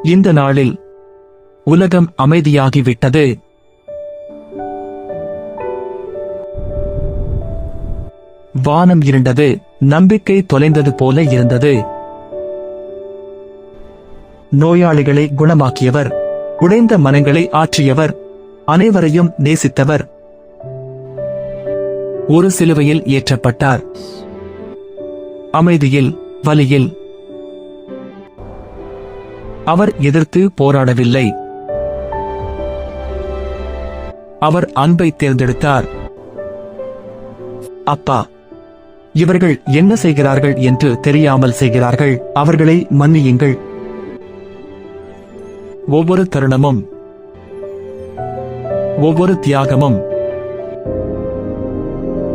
இந்த நாளில் உலகம் அமைதியாகிவிட்டது. வானம் இருண்டது, நம்பிக்கை தொலைந்தது போல இருந்தது. நோயாளிகளை குணமாக்கியவர், உடைந்த மனங்களை ஆற்றியவர், அனைவரையும் நேசித்தவர் ஒரு சிலுவையில் ஏற்றப்பட்டார். அமைதியில், வலியில். அவர் எதிர்த்து போராடவில்லை. அவர் அன்பை தேர்ந்தெடுத்தார். அப்பா, இவர்கள் என்ன செய்கிறார்கள் என்று தெரியாமல் செய்கிறார்கள், அவர்களை மன்னியுங்கள். ஒவ்வொரு தருணமும், ஒவ்வொரு தியாகமும்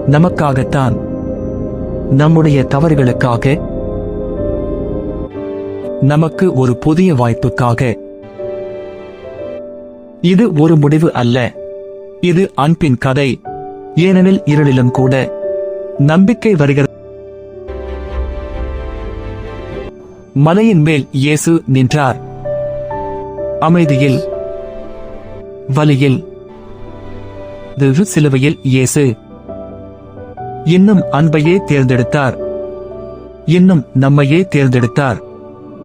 நமக்காகத்தான், நம்முடைய தவறுகளுக்காக, நமக்கு ஒரு புதிய வாய்ப்புக்காக. இது ஒரு முடிவு அல்ல, இது அன்பின் கதை. ஏனெனில் இருளிலும் கூட நம்பிக்கை வருகிறது. மலையின் மேல் இயேசு நின்றார். அமைதியில், வலியில். சிலுவையில் இயேசு இன்னும் அன்பையே தேர்ந்தெடுத்தார். இன்னும் நம்மையே தேர்ந்தெடுத்தார்.